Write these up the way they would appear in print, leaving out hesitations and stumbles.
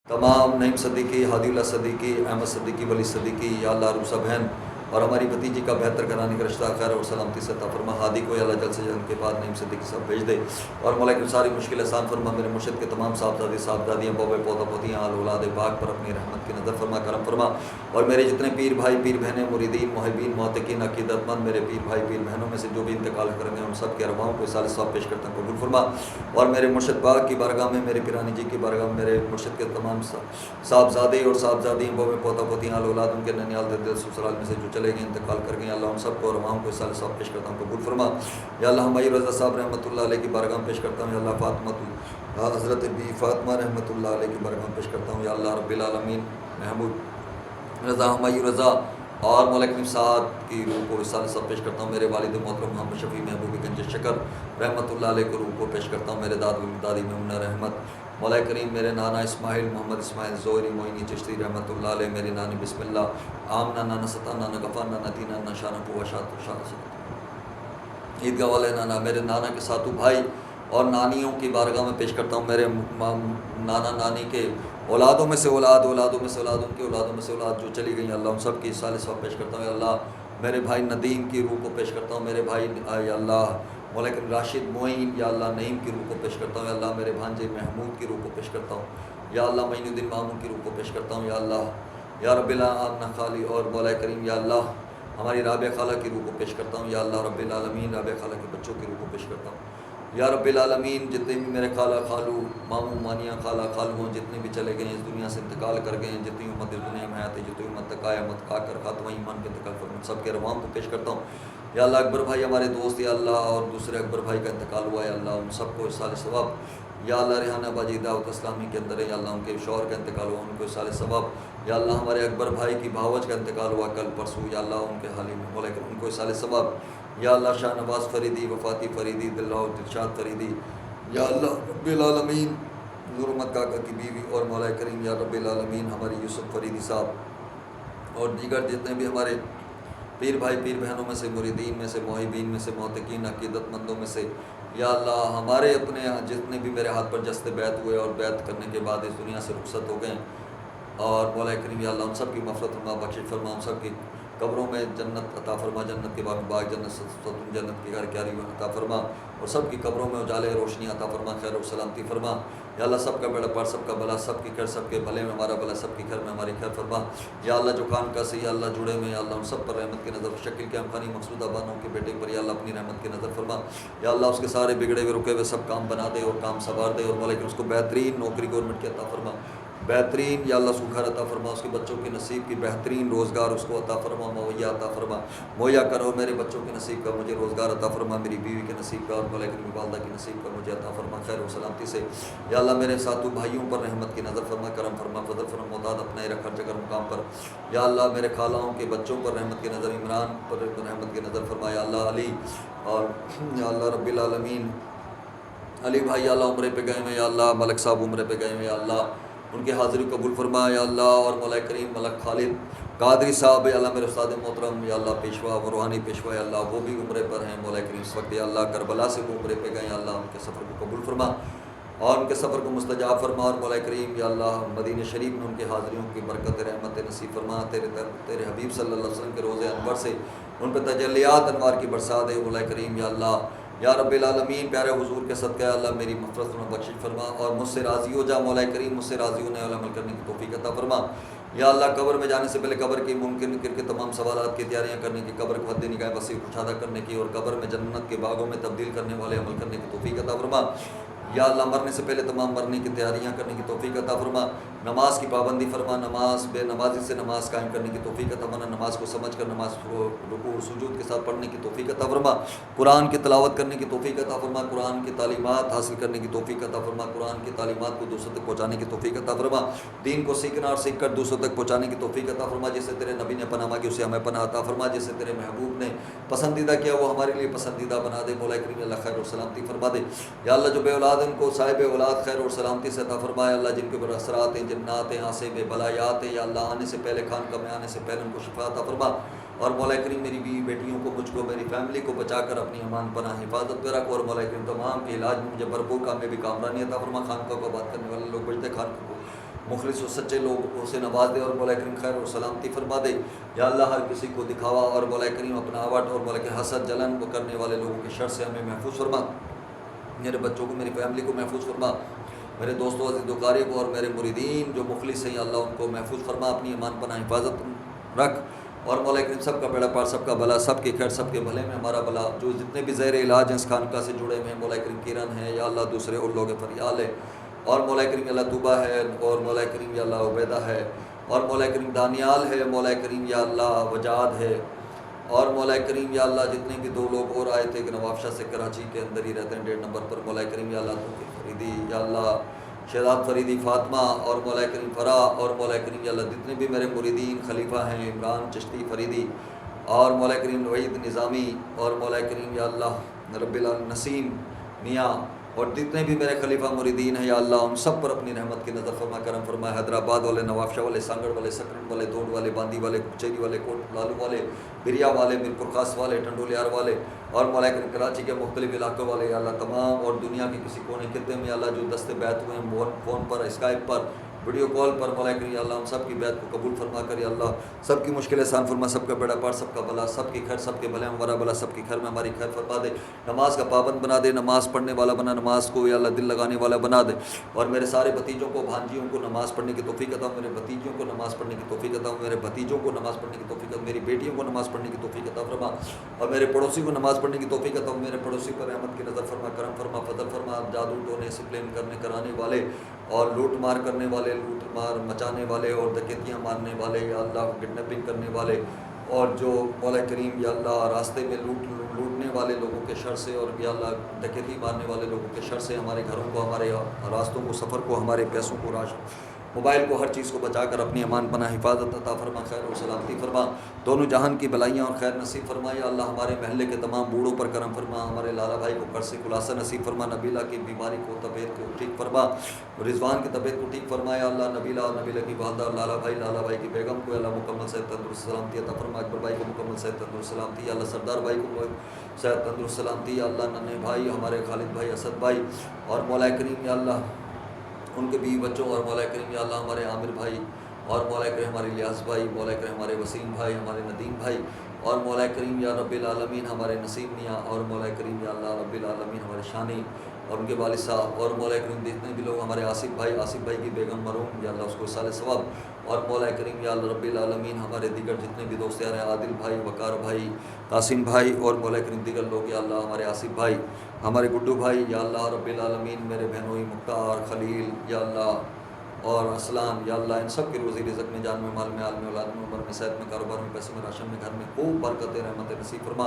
تمام نعیم صدیقی، ہادی اللہ صدیقی، احمد صدیقی، ولی صدیقی، یا اللہ روسا بہن اور ہماری بھتیجی کا بہتر گھرانے کا رشتہ خیر اور سلامتی سے عطا فرما۔ ہادی کو یا اللہ جلد سے جلد کے بعد نعیم صدیقی صاحب بھیج دے اور مولا کی ساری مشکل آسان فرما۔ میرے مرشد کے تمام صاحبزادی صاحبزادیاں، بوے پوتا پوتیاں، آل اولاد پاک پر اپنی رحمت کی نظر فرما، کرم فرما۔ اور میرے جتنے پیر بھائی، پیر بہنیں، مریدین، محبین، معتقین، عقیدت مند میرے پیر بھائی، پیر بہنوں میں سے جو بھی انتقال کریں گے ان سب کے ارواحوں کو صالح ثواب پیش کرتا ہوں، قبول فرما۔ اور میرے مرشد پاک کی بارگاہ میں، میرے پیرانی جی کی بارگاہ میں، میرے مرشد کے تمام صاحبزادے اور صاحبزادیاں، بوے پوتا پوتیاں، آل اولاد ان کے ننیال دل سسرال میں سے جو چلے گئے، انتقال کر گئے، اللہ ان سب کو ارواحوں کو صالح ثواب پیش کرتا ہوں، قبول فرما۔ یا اللہ ہماری رضا صاحب رحمۃ اللہ علیہ کی بارگاہ میں پیش کرتا ہوں، یا اللہ حضرت بی فاطمہ رحمۃ اللہ علیہ کی بارگاہ میں پیش کرتا ہوں، یا اللہ رب العالمین محمود رضا ہماری رضا اور مولا کریم صاحب کی روح کو صالح ثواب پیش کرتا ہوں، میرے والد محترم محمد شفیع محبوب گنج شکر رحمۃ اللہ علیہ کی روح کو پیش کرتا ہوں، میرے دادی میمونہ رحمت، مولا کریم میرے نانا اسماعیل محمد اسماعیل زہری معینی چشتی رحمۃ اللہ علیہ، میری نانی بسم اللہ آمنہ، نانا ستا، نانا غفار، نانا دینا، نانا شانہ پوا شاہ عیدگاہ والے نانا، میرے نانا کے ساتھو بھائی اور نانیوں کی بارگاہ میں پیش کرتا ہوں، میرے نانا نانی کے اولادوں میں سے اولادوں میں سے اولاد، ان کے اولادوں میں سے اولاد جو چلی گئی، اللہ ان سب کی صالح ثواب پیش کرتا ہوں، یا اللہ میرے بھائی ندیم کی روح کو پیش کرتا ہوں، میرے بھائی یا اللہ مولا کریم راشد معین، یا اللہ نعیم کی روح کو پیش کرتا ہوں، یا اللہ میرے بھانجے محمود کی روح کو پیش کرتا ہوں، یا اللہ معین الدین مامون کی روح کو پیش کرتا ہوں، یا اللہ یا رب العالمین خالی اور مولا کریم یا اللہ ہماری رابعہ خالہ کی روح کو پیش کرتا ہوں، یا اللہ رب العالمین رابعہ خالہ کے بچوں کی روح کو پیش کرتا ہوں، یا رب العالمین جتنے بھی میرے خالہ خالو، ماموں مانیاں، خالہ خالو جتنے بھی چلے گئے ہیں، اس دنیا سے انتقال کر گئے ہیں، جتنی امت اس دنیا میں آتی، جتنی امت تک قیامت آ کر خاتمہ ایمان کے انتقال پر سب کے ارواحوں کو پیش کرتا ہوں، یا اللہ اکبر بھائی ہمارے دوست، یا اللہ اور دوسرے اکبر بھائی کا انتقال ہوا ہے، اللہ ان سب کو صالح ثواب، یا اللہ ریحانہ باجی دعوت اسلامی کے اندر ہے، یا اللہ ان کے شوہر کا انتقال ہوا، ان کو صالح ثواب، یا اللہ ہمارے اکبر بھائی کی بھاوج کا انتقال ہوا کل پرسوں، یا اللہ ان کے حال ہی میں بولے کہ ان کو صالح ثواب، یا اللہ شاہ نواز فریدی، وفاتی فریدی، دلشاد فریدی، یا اللہ رب العالمین نور محمد کاکا کی بیوی اور مولا کریم یا رب العالمین ہماری یوسف فریدی صاحب اور دیگر جتنے بھی ہمارے پیر بھائی، پیر بہنوں میں سے، مریدین میں سے، محبین میں سے، معتقین، عقیدت مندوں میں سے، یا اللہ ہمارے اپنے جتنے بھی میرے ہاتھ پر جست بیعت ہوئے اور بیعت کرنے کے بعد اس دنیا سے رخصت ہو گئے، اور مولا کریم یا اللہ ان سب کی مغفرت فرما، بخشش فرما، ان سب کی قبروں میں جنت عطا فرما، جنت کے باغ جنت ستون، جنت کی گھر کیاری عطا فرما، اور سب کی قبروں میں اجالے روشنی عطا فرما، خیر و سلامتی فرما، یا اللہ سب کا بیڑا پار، سب کا بلا، سب کی خیر، سب کے بھلے میں ہمارا بلا، سب کی خیر میں ہماری خیر فرما، یا اللہ جو کان کا سے یا اللہ جڑے میں، یا اللہ ان سب پر رحمت کی نظر، شکل کے امخانی مقصود بانوں کے بیٹے پر یا اللہ اپنی رحمت کی نظر فرما، یا اللہ اس کے سارے بگڑے ہوئے رکے ہوئے سب کام بنا دے اور کام سنوار دے، اور مولا کہ اس کو بہترین نوکری گورنمنٹ کی عطا فرما، بہترین یا اللہ اس کو گھر عطا فرما، اس کے بچوں کی نصیب کی بہترین روزگار اس کو عطا فرما، مہیا عطا فرما، مہیا کرو، میرے بچوں کے نصیب کا مجھے روزگار عطا فرما، میری بیوی کے نصیب کا اور مولا کریم والدہ کی نصیب کا مجھے عطا فرما، خیر و سلامتی سے، یا اللہ میرے ساتھوں بھائیوں پر رحمت کی نظر فرما، کرم فرما، فضل فرما، معتاد اپنا رکھ ہر جگہ مقام پر، یا اللہ میرے خالاؤں کے بچوں پر رحمت کی نظر، عمران پر رحمت کی نظر فرما، یا اللہ علی اور یا اللہ رب العالمین علی بھائی یا اللہ عمرے پہ گئے ہوئے، یا اللہ ملک صاحب عمرے پہ گئے ہوئے، یا اللہ ان کی حاضری قبول فرما، یا اللہ اور مولا کریم ملک خالد قادری صاحب، یا اللہ میرے استاد محترم، یا اللہ پیشوا و روحانی پیشوا، یا اللہ وہ بھی عمرے پر ہیں، مولا کریم اس وقت یا اللہ کربلا سے وہ عمرے پہ گئے، یا اللہ ان کے سفر کو قبول فرما اور ان کے سفر کو مستجاب فرما، اور مولا کریم یا اللہ مدینہ شریف میں ان کی حاضریوں کی برکت رحمت نصیب فرما، تیرے حبیب صلی اللہ علیہ وسلم کے روضے انور سے ان پہ تجلیات انوار کی برسات ہے، مولا کریم یا اللہ یا رب العالمین پیارے حضور کے صدقہ یا اللہ میری مغفرت فرما، بخشش فرما، اور مجھ سے راضی ہو جا مولا کریم، مجھ سے راضی ہونے والا عمل کرنے کی توفیق عطا فرما، یا اللہ قبر میں جانے سے پہلے قبر کی ممکن نکر کے تمام سوالات کی تیاریاں کرنے کی، قبر کو حد نگاہ وسیع کشادہ کرنے کی، اور قبر میں جنت کے باغوں میں تبدیل کرنے والے عمل کرنے کی توفیق عطا فرما، یا اللہ مرنے سے پہلے تمام مرنے کی تیاریاں کرنے کی توفیق عطا فرما، نماز کی پابندی فرما، نماز بے نمازی سے نماز قائم کرنے کی توفیق عطا فرما، نماز کو سمجھ کر نماز کو رکوع اور سجود کے ساتھ پڑھنے کی توفیق عطا فرما، قرآن کی تلاوت کرنے کی توفیق عطا فرما، قرآن کی تعلیمات حاصل کرنے کی توفیق عطا فرما، قرآن کی تعلیمات کو دوسروں تک پہنچانے کی توفیق عطا فرما، دین کو سیکھنا اور سیکھ کر دوسروں تک پہنچانے کی توفیق عطا فرما، جسے تیرے نبی نے پناہ مانگی اسے ہمیں پناہ عطا فرما، جسے تیرے محبوب نے پسندیدہ کیا وہ ہمارے لیے پسندیدہ بنا دے، مولا کریم اللہ خیر اور سلامتی فرما دے، یا اللہ جو بے اولاد ان کو صاحب اولاد خیر اور سلامتی سے عطا فرمائے، اللہ جن کے اوپر اثرات ہیں، جنات ہیں، آسے بے بلایات ہیں، یا اللہ آنے سے پہلے خانقاہ میں آنے سے پہلے ان کو شفا عطا فرما، اور مولا کریم میری بیوی بیٹیوں کو، مجھ کو، میری فیملی کو بچا کر اپنی امان پناہ حفاظت پہ رکھ، اور مولا کریم تمام کے علاج میں مجھے بھرپور کامیابی کامرانی عطا فرما، خانقاہ کو آباد کرنے والے لوگ بجتے خانقاہ کو مخلص و سچے لوگوں سے نواز دے اور مولا کریم خیر اور سلامتی فرما دے یا اللہ ہر کسی کو دکھاوا اور مولا کریم اپناوٹ اور مولا کہ حسد جلن کو کرنے والے لوگوں کے شر سے ہمیں محفوظ فرما، میرے بچوں کو میری فیملی کو محفوظ فرما، میرے دوستوں عزیز و قاریب اور میرے مریدین جو مخلص ہیں یا اللہ ان کو محفوظ فرما، اپنی ایمان پناہ حفاظت رکھ اور مولا کریم سب کا بیڑا پار، سب کا بھلا، سب کے خیر، سب کے بھلے میں ہمارا بھلا، جو جتنے بھی زیر علاج ہیں اس خانقاہ سے جڑے ہوئے ہیں مولا کریم کرن ہے یا اللہ دوسرے اور لوگ فریال ہے اور مولا کریم یا اللہ طوبہ ہے اور مولا کریم یا اللہ عبیدہ ہے اور مولا کریم دانیال ہے، مولا کریم یا اللہ وجاد ہے اور مولا کریم یا اللہ جتنے بھی 2 لوگ اور آئے تھے کہ نواب شاہ سے کراچی کے اندر ہی رہتے ہیں 1.5 نمبر پر، مولا کریم یا اللہ توفیق فریدی یا اللہ شہزاد فریدی فاطمہ اور مولا کریم فرا اور مولا کریم یا اللہ جتنے بھی میرے مریدین خلیفہ ہیں عمران چشتی فریدی اور مولا کریم وحید نظامی اور مولا کریم یا اللہ رب العالمین نسیم میاں اور جتنے بھی میرے خلیفہ مریدین ہیں یا اللہ ان سب پر اپنی رحمت کی نظر فرما، کرم فرما، حیدرآباد والے، نواب شاہ والے، سانگڑ والے، سکرن والے، دوڑ والے، باندی والے، کچیری والے، کوٹ لالو والے، بریا والے، میرپور خاص والے، ٹنڈولیار والے اور مولا کریم کراچی کے مختلف علاقوں والے یا اللہ تمام اور دنیا کے کسی کونے خطے میں یا اللہ جو دستے بیعت ہوئے ہیں فون پر، اسکائپ پر، ویڈیو کال پر، مولا کریم یا اللہ ہم سب کی بیعت کو قبول فرما کر یا اللہ سب کی مشکل آسان فرما، سب کا بیڑا پار، سب کا بھلا، سب کی خیر، سب کے بھلے ہمارا بھلا، سب کی خیر میں ہماری خیر فرما دے، نماز کا پابند بنا دے، نماز پڑھنے والا بنا، نماز کو یا اللہ دل لگانے والا بنا دے اور میرے سارے بھتیجوں کو، بھانجیوں کو نماز پڑھنے کی توفیق عطا، میرے بھتیجوں کو نماز پڑھنے کی توفیق عطا، میرے بھتیجوں کو نماز پڑھنے کی توفیق عطا، میری بیٹیوں کو نماز پڑھنے کی توفیق عطا فرما اور میرے پڑوسی کو نماز پڑھنے کی توفیق عطا، میرے پڑوسی پر رحمت کی نظر فرما، کرم فرما، فضل فرما، جادو ٹونے سپلین کرانے والے اور لوٹ مار کرنے والے، لوٹ مار مچانے والے اور ڈکیتیاں مارنے والے یا اللہ کڈنیپنگ کرنے والے اور جو مولا کریم یا اللہ راستے میں لوٹنے والے لوگوں کے شر سے اور یا اللہ ڈکیتی مارنے والے لوگوں کے شر سے ہمارے گھروں کو، ہمارے راستوں کو، سفر کو، ہمارے پیسوں کو، موبائل کو، ہر چیز کو بچا کر اپنی امان پناہ حفاظت عطا فرما، خیر اور سلامتی فرما، دونوں جہان کی بلائیاں اور خیر نصیب فرما یا اللہ ہمارے محلے کے تمام بوڑھوں پر کرم فرما، ہمارے لالا بھائی کو قرض سے خلاصہ نصیب فرما، نبیلہ کی بیماری کو، طبیعت کو ٹھیک فرما، رضوان کی طبیعت کو ٹھیک فرما یا اللہ نبیلہ اور نبیلہ کی والدہ اور لالا بھائی کی بیگم کو اللہ مکمل صحت تندرست سلامتی عطا فرما، اکبر بھائی کو مکمل صحت تندرست سلامتی یا اللہ سردار بھائی کو صحت تندرست سلامتی یا اللہ ننھے بھائی ہمارے خالد بھائی، اسد بھائی اور مولا کریم یا اللہ ان کے بیوی بچوں اور مولا کریم یا اللہ ہمارے عامر بھائی اور مولا کریم ہمارے الیاس بھائی، مولا کریم ہمارے وسیم بھائی، ہمارے ندیم بھائی اور مولا کریم یا رب العالمین ہمارے نسیم میاں اور مولا کریم یا اللہ رب العالمین ہمارے شانی اور ان کے والد صاحب اور مولا کریم جتنے بھی لوگ ہمارے آصف بھائی کی بیگم مرحوم یا اللہ اس کو سال ثواب اور مولا کریم یا اللہ رب العالمین ہمارے دیگر جتنے بھی دوست یار ہیں، عادل بھائی، وقار بھائی، قاسم بھائی اور مولا کریم دیگر لوگ یا اللہ ہمارے آصف بھائی، ہمارے گڈو بھائی یا اللہ رب العالمین میرے بہنوئی مختار، خلیل یا اللہ اور اسلام یا اللہ ان سب کے روزی رزق میں، جان میں، مال میں، عالم میں، اولاد میں، عمر میں، صحت میں، کاروبار میں، پیسے میں، راشن میں، گھر میں خوب برکت رحمت نصیب فرما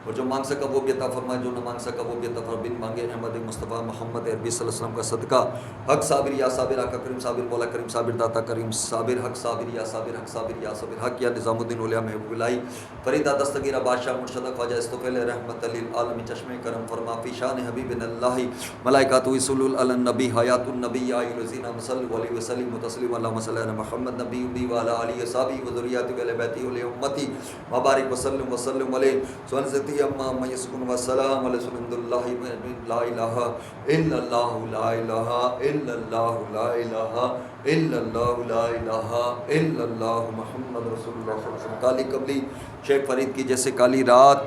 اور جو مانگ سکا وہ بھی عطا فرما، جو نہ مانگ سکا وہ بھی عطا فرما، بن مانگے احمد مصطفیٰ محمد عربی صلی اللہ علیہ وسلم کا صدقہ، حق صابر یا صابر، حق کریم صابر، مولا کریم صابر، داتا کریم صابر، حق صابر یا صابر، حق صابر یا صابر، حق یا نظام الدین اولیاء محبوب الہی فریدہ دستگیرہ بادشاہ مرشدہ خواجہ استفیل رحمت للعالمین چشمے کرم فرما، فی شان حبیب اللہ ملائکاتہ یصلون علی النبی، حیات النبی یا الذین صلوا علیہ وسلم تسلیما، اللہم صلی علی محمد نبی امی وعلی آلہ وصحبہ وذریاتہ وعلی بیتہ وعلی امتی مبارک وسلم علیہ سنزتی اما یسکن وسلام علی سنند اللہ لا الہ الا اللہ لا الہ الا اللہ لا الہ الا اللہ لا الہ الا اللہ محمد رسول اللہ صلی اللہ علیہ وسلم۔ کالی قبلی شیخ فرید کی جیسے کالی رات،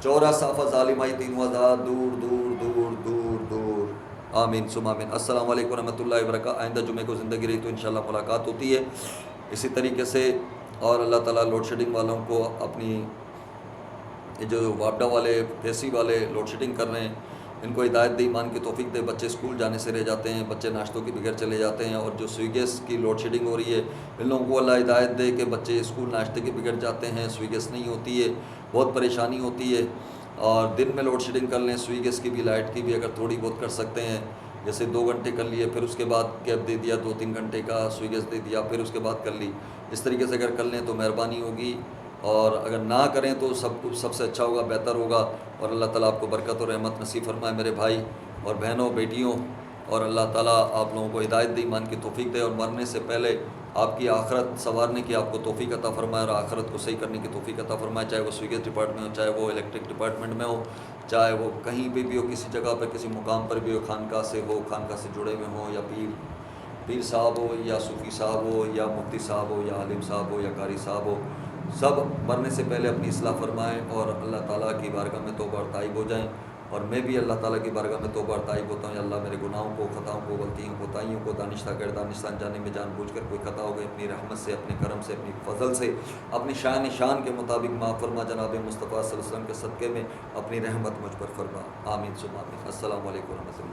چورا صافہ ظالمائی، تینوں آزاد، دور دور دور دور دور، آمین ثم آمین۔ السلام علیکم ورحمۃ اللہ وبرکاتہ۔ آئندہ جمعے کو زندگی رہی تو انشاءاللہ ملاقات ہوتی ہے اسی طریقے سے، اور اللہ تعالیٰ لوڈ شیڈنگ والوں کو اپنی جو واپڈا والے، پیسی والے لوڈ شیڈنگ کر رہے ہیں ان کو ہدایت دے، ایمان کی توفیق دے، بچے اسکول جانے سے رہ جاتے ہیں، بچے ناشتوں کے بغیر چلے جاتے ہیں، اور جو سوئی گیس کی لوڈ شیڈنگ ہو رہی ہے ان لوگوں کو اللہ ہدایت دے کہ بچے اسکول ناشتے کے بغیر جاتے ہیں، سوئی گیس نہیں ہوتی ہے، بہت پریشانی ہوتی ہے، اور دن میں لوڈ شیڈنگ کر لیں، سوئی گیس کی بھی، لائٹ کی بھی اگر تھوڑی بہت کر سکتے ہیں، جیسے 2 گھنٹے کر لیے، پھر اس کے بعد گیپ دے دیا 2-3 گھنٹے کا، سوئی گیس دے دیا، پھر اس کے بعد کر لی، اس طریقے سے اگر کر لیں تو مہربانی ہوگی، اور اگر نہ کریں تو سب سے اچھا ہوگا، بہتر ہوگا، اور اللہ تعالیٰ آپ کو برکت اور رحمت نصیب فرمائے میرے بھائی اور بہنوں، بیٹیوں، اور اللہ تعالیٰ آپ لوگوں کو ہدایت دے، ایمان کی توفیق دے، اور مرنے سے پہلے آپ کی آخرت سنوارنے کی آپ کو توفیق عطا فرمائے، اور آخرت کو صحیح کرنے کی توفیق عطا فرمائے، چاہے وہ سویگیس ڈپارٹمنٹ میں ہو، چاہے وہ الیکٹرک ڈپارٹمنٹ میں ہو، چاہے وہ کہیں بھی ہو، کسی جگہ پہ، کسی مقام پر بھی ہو، خانقاہ سے جڑے ہوئے ہوں یا پیر پیر صاحب ہو یا صوفی صاحب ہو یا مفتی صاحب ہو یا عالم صاحب ہو یا قاری صاحب ہو، سب مرنے سے پہلے اپنی اصلاح فرمائیں اور اللہ تعالیٰ کی بارگاہ میں توبہ اور تائب ہو جائیں۔ اور میں بھی اللہ تعالیٰ کی بارگاہ میں توبہ اور تائب ہوتا ہوں، یا اللہ میرے گناہوں کو، خطاؤں کو، غلطیوں کو، کوتاہیوں کو، دانستہ غیر دانستہ جانے میں جان بوجھ کر کوئی خطا ہو گئی، اپنی رحمت سے، اپنے کرم سے، اپنی فضل سے، اپنی شان کے مطابق معاف فرما۔ جناب مصطفیٰ صلی اللہ علیہ وسلم کے صدقے میں اپنی رحمت مجھ پر فرما، آمین ثم آمین۔ السلام علیکم ورحمۃ اللہ۔